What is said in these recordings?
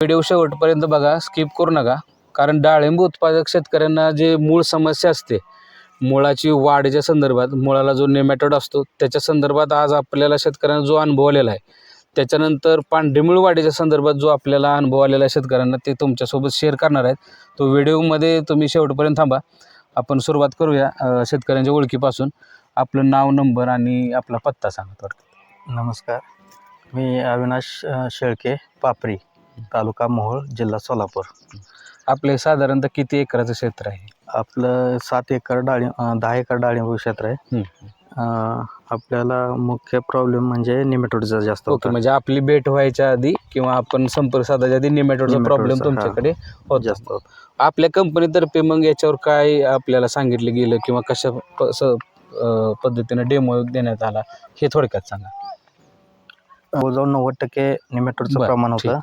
Video शेवटपर्यंत बघा, skip करू नका. कारण डाळिंब उत्पादक शेतकऱ्यांना जे मूळ समस्या असते मुळाची वाढीच्या संदर्भात, मुळाला जो नेमॅटोड असतो त्याच्या संदर्भात आज आपल्याला शेतकऱ्यांना जो अनुभव आलेला आहे, त्याच्यानंतर पांढरी मूळ वाढीच्या संदर्भात जो आपल्याला अनुभव आलेला आहे शेतकऱ्यांना, ते तुमच्यासोबत शेअर करणार आहेत. तो व्हिडिओमध्ये तुम्ही शेवटपर्यंत थांबा. आपण सुरुवात करूया शेतकऱ्यांच्या ओळखीपासून. आपलं नाव, नंबर आणि आपला पत्ता सांगा थोडक्यात. नमस्कार, मी अविनाश शेळके, पापरी, तालुका मोहोळ, जिल्हा सोलापूर. आपले साधारणतः किती एकराचं क्षेत्र आहे? आपलं 7 एकर 10 एकर डाळिंब क्षेत्र आहे. आपल्याला मुख्य प्रॉब्लेम म्हणजे निमेटोडचा जास्त ओके, म्हणजे आपली भेट व्हायच्या आधी किंवा आपण संपर्क साधायच्या आधी निमेटोडचा प्रॉब्लेम तुमच्याकडे होत जास्त होत. आपल्या कंपनीतर्फे मग याच्यावर काय आपल्याला सांगितलं गेलं किंवा कशा पद्धतीनं डेमो देण्यात आला हे थोडक्यात सांगा. जवळजवळ 90% निमेटोडचं प्रमाण होतं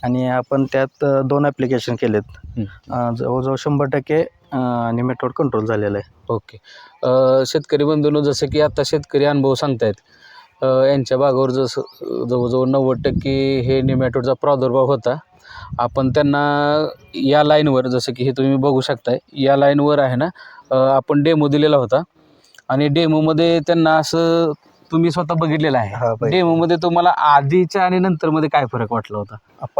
आणि आपण त्यात 2 ॲप्लिकेशन केलेत. जवळजवळ 100% निमेटोड कंट्रोल झालेलं आहे. ओके. शेतकरी बंधूंनो, जसं की आता शेतकरी अनुभव सांगतायत, यांच्या बागावर जवळजवळ 90% हे निमेटोडचा प्रादुर्भाव होता. आपण त्यांना या लाईनवर, जसं की हे तुम्ही बघू शकताय, या लाईनवर आहे ना, आपण डेमो दिलेला होता आणि डेमोमध्ये त्यांना असं तुम्ही स्वतः बघितलेलं आहे. डेमोमध्ये तुम्हाला आधीच्या आणि नंतरमध्ये काय फरक वाटला होता?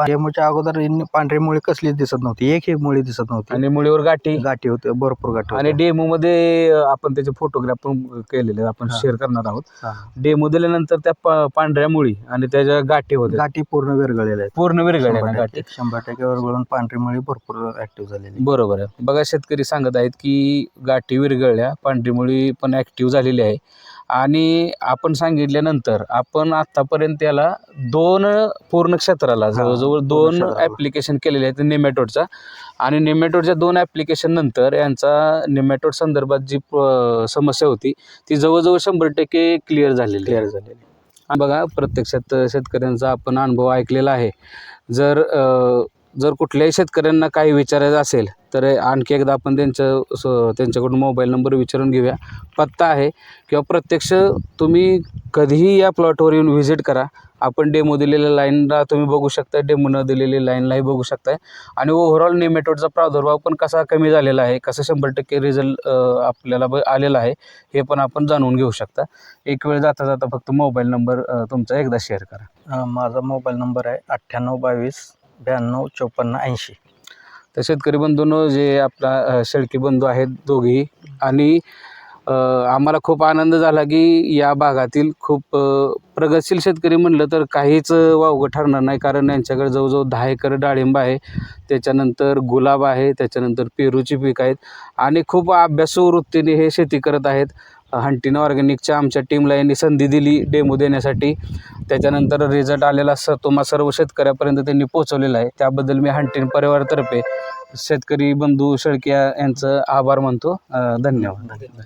डेमोच्या अगोदर पांढरी मुळी कसलीच दिसत नव्हती, एक मुळी दिसत नव्हती आणि मुळीवर गाठी होते, भरपूर गाठी. आणि डेमोमध्ये आपण त्याचे फोटोग्राफ पण केलेले आपण शेअर करणार आहोत. डेमो दिल्यानंतर त्या पांढऱ्या मुळी आणि त्याच्या गाठी होत्या, गाठी पूर्ण विरघळलेल्या आहेत. पूर्ण विरघळल्या गाठी 100% विरघळून पांढरी मुळी भरपूर ऍक्टिव्ह झालेली. बरोबर आहे. बघा, शेतकरी सांगत आहेत की गाठी विरघळल्या, पांढरी मुळी पण ऍक्टिव्ह झालेली आहे. आणि आपण सांगितल्यानंतर आपण आतापर्यंत त्याला 2 पूर्ण क्षेत्राला जवळजवळ 2 ॲप्लिकेशन केलेले आहेत नेमॅटोडचा. आणि नेमॅटोडच्या 2 ॲप्लिकेशन नंतर यांचा नेमॅटोड संदर्भात जी समस्या होती ती जवळजवळ 100% क्लिअर झालेली. बघा, प्रत्यक्षात शेतकऱ्यांचा आपण अनुभव ऐकलेला आहे. जर कुठल्याही शेतकऱ्यांना काही विचारायचं असेल तर आणखी एकदा आपण त्यांच्याकडून मोबाईल नंबर विचारून घेऊया, पत्ता आहे, किंवा प्रत्यक्ष तुम्ही कधीही या प्लॉटवर येऊन व्हिजिट करा. आपण डेमो दिलेल्या लाईनला तुम्ही बघू शकता, डेमो न दिलेल्या लाईनलाही बघू शकताय. आणि ओव्हरऑल नेमॅटोडचा प्रादुर्भाव पण कसा कमी झालेला आहे, कसा 100% रिझल्ट आपल्याला आलेला आहे, हे पण आपण जाणून घेऊ शकता. एक वेळ जाता जाता फक्त मोबाईल नंबर तुमचा एकदा शेअर करा. माझा मोबाईल नंबर आहे 9822 92 54 80. तर शेतकरी बंधूंनो, जे आपला शेळके बंधू आहेत दोघेही, आणि आम्हाला खूप आनंद झाला की या भागातील खूप प्रगतशील शेतकरी म्हणलं तर काहीच वावगं ठरणार नाही. कारण यांच्याकडे जवळजवळ 10 एकर डाळिंब आहे, त्याच्यानंतर गुलाब आहे, त्याच्यानंतर पेरूची पीक आहेत आणि खूप अभ्यासू वृत्तीने हे शेती करत आहेत. हंटिन ऑर्गॅनिकच्या आमच्या टीमला यांनी संधी दिली डेमो देण्यासाठी. त्याच्यानंतर रिझल्ट आलेला तुम्हा सर्व शेतकऱ्यापर्यंत त्यांनी पोहोचवलेला आहे. त्याबद्दल मी हंटिन परिवारातर्फे शेतकरी बंधू शेळके यांचं आभार मानतो. धन्यवाद.